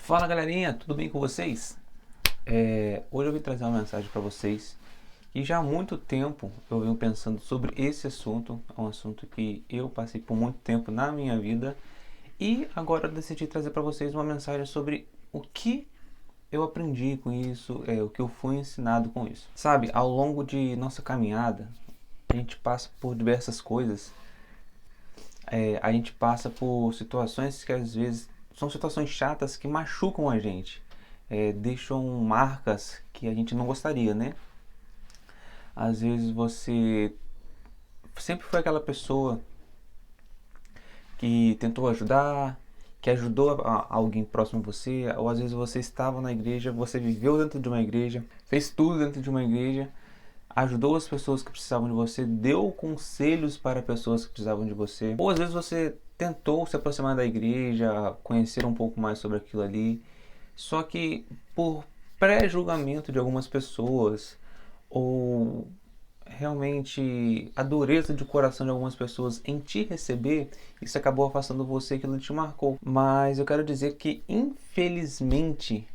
Fala galerinha, tudo bem com vocês? Hoje eu vim trazer uma mensagem para vocês e já há muito tempo eu venho pensando sobre esse assunto. É um assunto que eu passei por muito tempo na minha vida e agora eu decidi trazer para vocês uma mensagem sobre o que eu aprendi com isso, o que eu fui ensinado com isso. Sabe, ao longo de nossa caminhada, a gente passa por diversas coisas. A gente passa por situações que às vezes são situações chatas que machucam a gente, deixam marcas que a gente não gostaria, né? Às vezes você sempre foi aquela pessoa que tentou ajudar, que ajudou alguém próximo a você, ou às vezes você estava na igreja, você viveu dentro de uma igreja, fez tudo dentro de uma igreja, ajudou as pessoas que precisavam de você, deu conselhos para pessoas que precisavam de você. Ou às vezes você tentou se aproximar da igreja, conhecer um pouco mais sobre aquilo ali, só que por pré-julgamento de algumas pessoas, ou realmente a dureza de coração de algumas pessoas em te receber, isso acabou afastando você, aquilo te marcou. Mas eu quero dizer que infelizmente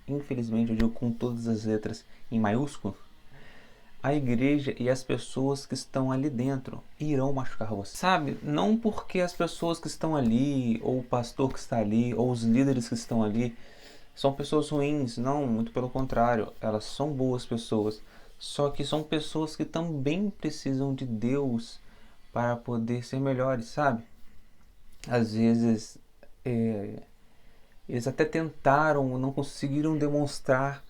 eu digo com todas as letras em maiúsculo, a igreja e as pessoas que estão ali dentro irão machucar você. Sabe, não porque as pessoas que estão ali, ou o pastor que está ali, ou os líderes que estão ali, são pessoas ruins, não, muito pelo contrário, elas são boas pessoas. Só que são pessoas que também precisam de Deus para poder ser melhores, sabe? Às vezes é, eles até tentaram, não conseguiram demonstrar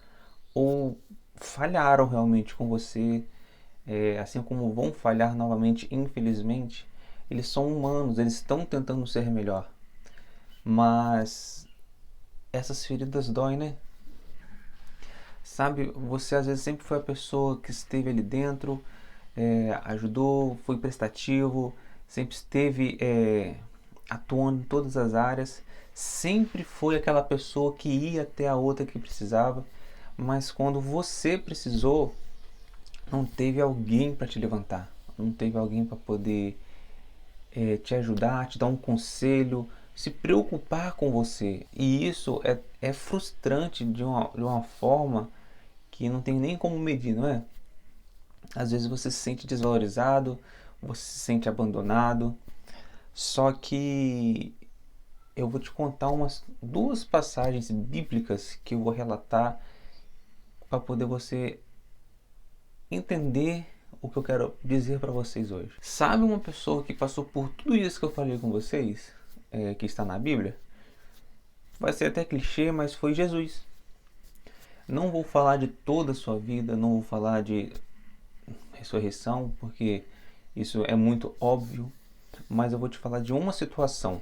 ou falharam realmente com você, assim como vão falhar novamente, infelizmente. Eles são humanos, eles estão tentando ser melhor, mas essas feridas doem, né? Sabe, você às vezes sempre foi a pessoa que esteve ali dentro, ajudou, foi prestativo, sempre esteve atuando em todas as áreas, sempre foi aquela pessoa que ia até a outra que precisava, mas quando você precisou, não teve alguém para te levantar, não teve alguém para poder te ajudar, te dar um conselho, se preocupar com você. E isso é frustrante de uma forma que não tem nem como medir, não é? Às vezes você se sente desvalorizado, você se sente abandonado. Só que eu vou te contar umas duas passagens bíblicas que eu vou relatar para poder você entender o que eu quero dizer para vocês hoje. Sabe uma pessoa que passou por tudo isso que eu falei com vocês, que está na Bíblia? Vai ser até clichê, mas foi Jesus. Não vou falar de toda a sua vida, não vou falar de ressurreição, porque isso é muito óbvio, mas eu vou te falar de uma situação.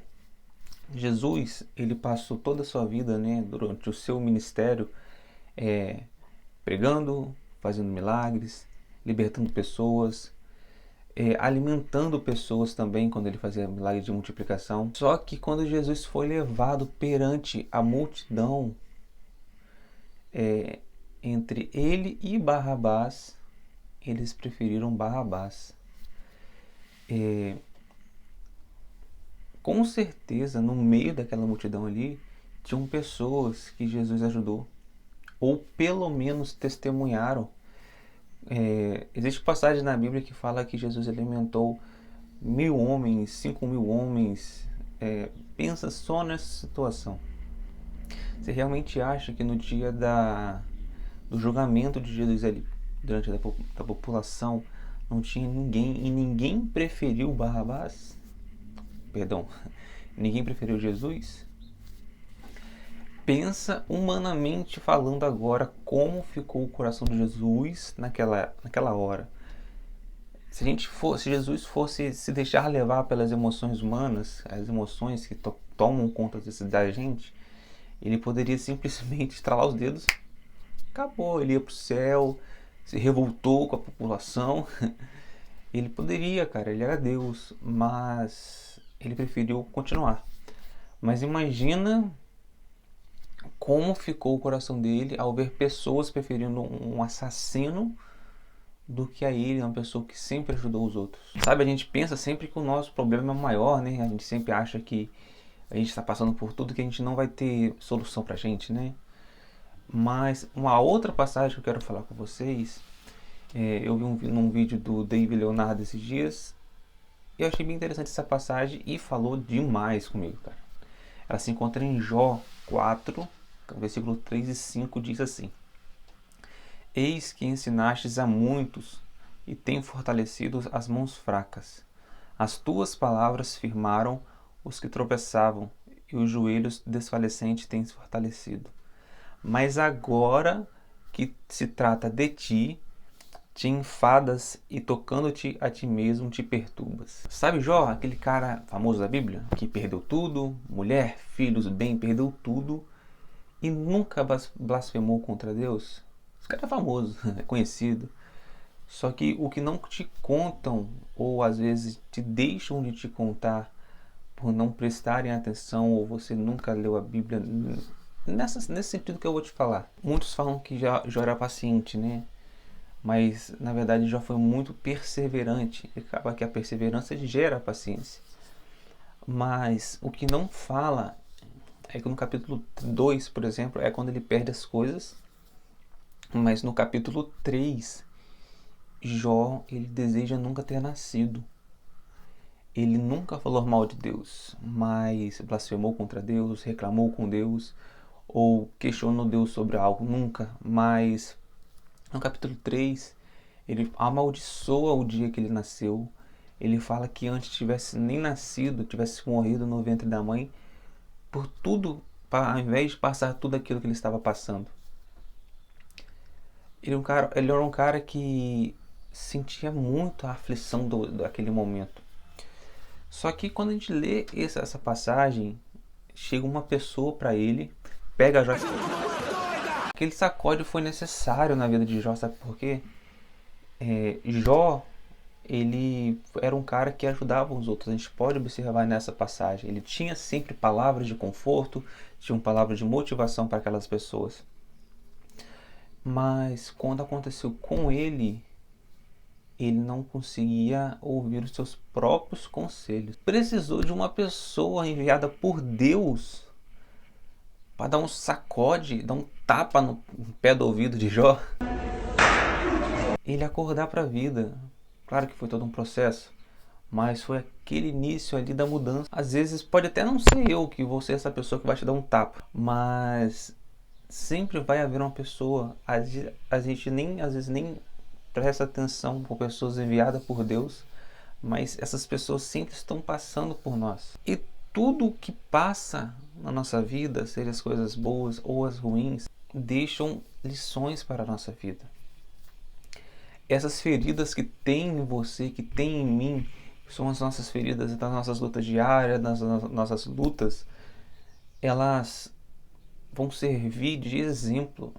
Jesus, ele passou toda a sua vida, né, durante o seu ministério, é, pregando, fazendo milagres, libertando pessoas, alimentando pessoas também quando ele fazia milagres de multiplicação. Só que quando Jesus foi levado perante a multidão, entre ele e Barrabás, eles preferiram Barrabás. Com certeza, no meio daquela multidão ali, tinham pessoas que Jesus ajudou, ou pelo menos testemunharam. Existe passagem na Bíblia que fala que Jesus alimentou 1.000 homens, 5.000 homens. Pensa só nessa situação. Você realmente acha que no dia do julgamento de Jesus ali, diante da população, não tinha ninguém e ninguém preferiu Barrabás? Perdão, ninguém preferiu Jesus? Pensa humanamente falando agora como ficou o coração de Jesus naquela hora. Se Jesus fosse se deixar levar pelas emoções humanas, as emoções que tomam conta da gente, ele poderia simplesmente estralar os dedos, acabou, ele ia para o céu, se revoltou com a população. Ele poderia, cara, ele era Deus, mas ele preferiu continuar. Mas imagina como ficou o coração dele ao ver pessoas preferindo um assassino do que a ele, uma pessoa que sempre ajudou os outros. Sabe, a gente pensa sempre que o nosso problema é maior, né? A gente sempre acha que a gente está passando por tudo que a gente não vai ter solução pra gente, né? Mas uma outra passagem que eu quero falar com vocês, eu vi num vídeo do David Leonardo esses dias, e eu achei bem interessante essa passagem e falou demais comigo, cara. Ela se encontra em Jó 4, versículo 3 e 5, diz assim: Eis que ensinastes a muitos e tem fortalecido as mãos fracas. As tuas palavras firmaram os que tropeçavam, e os joelhos desfalecentes têm se fortalecido. Mas agora que se trata de ti, te enfadas e tocando-te a ti mesmo te perturbas. Sabe Jó, aquele cara famoso da Bíblia, que perdeu tudo, mulher, filhos, bem, perdeu tudo e nunca blasfemou contra Deus? Esse cara é famoso, é conhecido. Só que o que não te contam, ou às vezes te deixam de te contar por não prestarem atenção, ou você nunca leu a Bíblia, nesse sentido que eu vou te falar. Muitos falam que já era paciente, né? Mas na verdade já foi muito perseverante. E acaba que a perseverança gera a paciência. Mas o que não fala é que no capítulo 2, por exemplo, é quando ele perde as coisas. Mas no capítulo 3, Jó, ele deseja nunca ter nascido. Ele nunca falou mal de Deus, mas blasfemou contra Deus, reclamou com Deus ou questionou Deus sobre algo, nunca. Mas no capítulo 3, ele amaldiçoa o dia que ele nasceu. Ele fala que antes tivesse nem nascido, tivesse morrido no ventre da mãe, por tudo, ao invés de passar tudo aquilo que ele estava passando. Ele era um cara que sentia muito a aflição daquele momento. Só que quando a gente lê essa passagem, chega uma pessoa para ele, pega Jó. Aquele sacode foi necessário na vida de Jó, sabe por quê? Jó, ele era um cara que ajudava os outros. A gente pode observar nessa passagem. Ele tinha sempre palavras de conforto, tinha palavras de motivação para aquelas pessoas. Mas quando aconteceu com ele não conseguia ouvir os seus próprios conselhos. Precisou de uma pessoa enviada por Deus para dar um sacode, dar um tapa no pé do ouvido de Jó. Ele acordar para a vida. Claro que foi todo um processo, mas foi aquele início ali da mudança. Às vezes pode até não ser eu que vou ser essa pessoa que vai te dar um tapa, mas sempre vai haver uma pessoa. A gente às vezes nem presta atenção por pessoas enviadas por Deus, mas essas pessoas sempre estão passando por nós. E tudo que passa na nossa vida, seja as coisas boas ou as ruins, deixam lições para a nossa vida. Essas feridas que tem em você, que tem em mim, são as nossas feridas das nossas lutas diárias, das nossas lutas, elas vão servir de exemplo.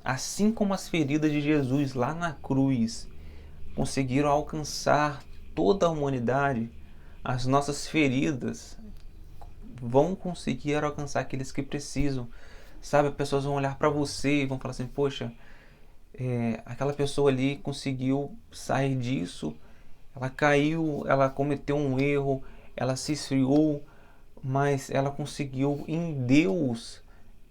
Assim como as feridas de Jesus lá na cruz conseguiram alcançar toda a humanidade, as nossas feridas vão conseguir alcançar aqueles que precisam. Sabe, as pessoas vão olhar para você e vão falar assim: poxa, aquela pessoa ali conseguiu sair disso, ela caiu, ela cometeu um erro, ela se esfriou, mas ela conseguiu em Deus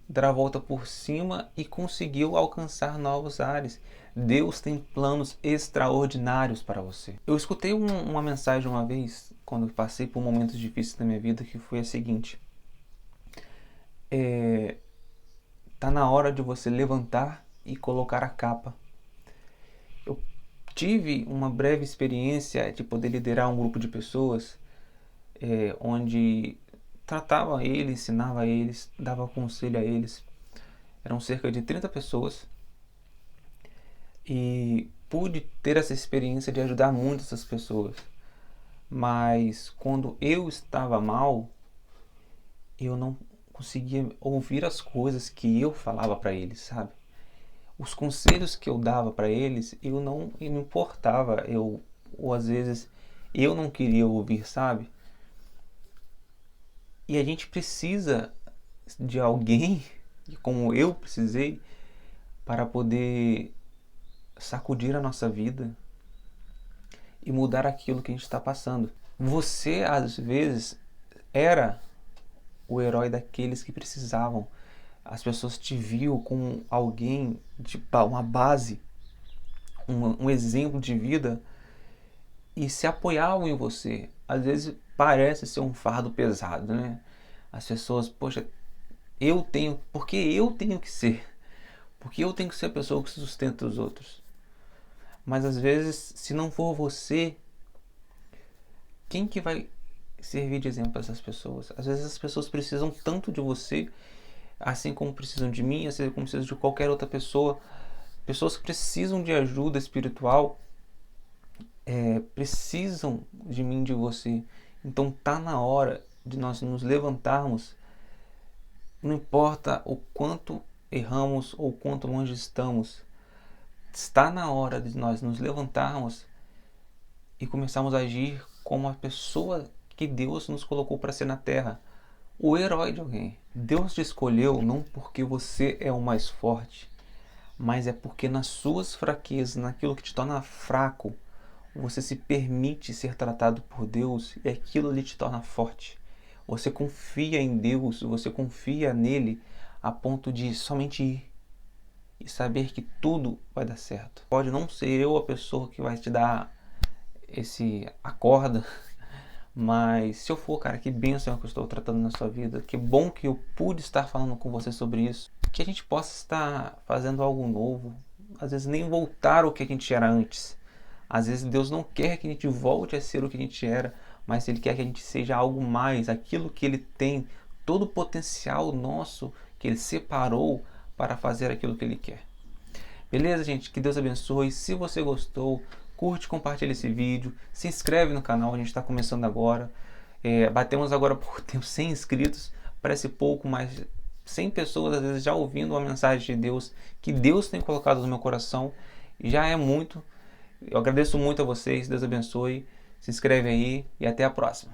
dar a volta por cima e conseguiu alcançar novos ares. Deus tem planos extraordinários para você. Eu escutei uma mensagem uma vez, quando eu passei por momentos difíceis da minha vida, que foi a seguinte: tá na hora de você levantar e colocar a capa. Eu tive uma breve experiência de poder liderar um grupo de pessoas, onde tratava eles, ensinava eles, dava conselho a eles. Eram cerca de 30 pessoas e pude ter essa experiência de ajudar muito essas pessoas. Mas quando eu estava mal, eu não conseguia ouvir as coisas que eu falava para eles, sabe? Os conselhos que eu dava para eles, eu não me importava, ou às vezes eu não queria ouvir, sabe? E a gente precisa de alguém, como eu precisei, para poder sacudir a nossa vida e mudar aquilo que a gente está passando. Você, às vezes, era o herói daqueles que precisavam. As pessoas te viam como alguém de uma base, um exemplo de vida e se apoiavam em você. Às vezes parece ser um fardo pesado, né? As pessoas, poxa, porque eu tenho que ser. Porque eu tenho que ser a pessoa que sustenta os outros. Mas às vezes, se não for você, quem que vai servir de exemplo para essas pessoas? Às vezes as pessoas precisam tanto de você, assim como precisam de mim, assim como precisam de qualquer outra pessoa. Pessoas que precisam de ajuda espiritual, precisam de mim, de você. Então tá na hora de nós nos levantarmos. Não importa o quanto erramos ou quanto longe estamos, está na hora de nós nos levantarmos e começarmos a agir como a pessoa que Deus nos colocou para ser na terra, o herói de alguém. Deus te escolheu não porque você é o mais forte, mas é porque nas suas fraquezas, naquilo que te torna fraco, você se permite ser tratado por Deus e aquilo ali te torna forte. Você confia em Deus, você confia nele a ponto de somente ir e saber que tudo vai dar certo. Pode não ser eu a pessoa que vai te dar a corda, mas se eu for, cara, que bênção que eu estou tratando na sua vida, que bom que eu pude estar falando com você sobre isso, que a gente possa estar fazendo algo novo, às vezes nem voltar ao que a gente era antes. Às vezes Deus não quer que a gente volte a ser o que a gente era, mas Ele quer que a gente seja algo mais, aquilo que Ele tem, todo o potencial nosso que Ele separou para fazer aquilo que Ele quer. Beleza, gente? Que Deus abençoe. Se você gostou, curte, compartilha esse vídeo, se inscreve no canal, a gente está começando agora. Batemos agora por tempo 100 inscritos, parece pouco, mas 100 pessoas às vezes já ouvindo uma mensagem de Deus, que Deus tem colocado no meu coração, já é muito. Eu agradeço muito a vocês, Deus abençoe, se inscreve aí e até a próxima.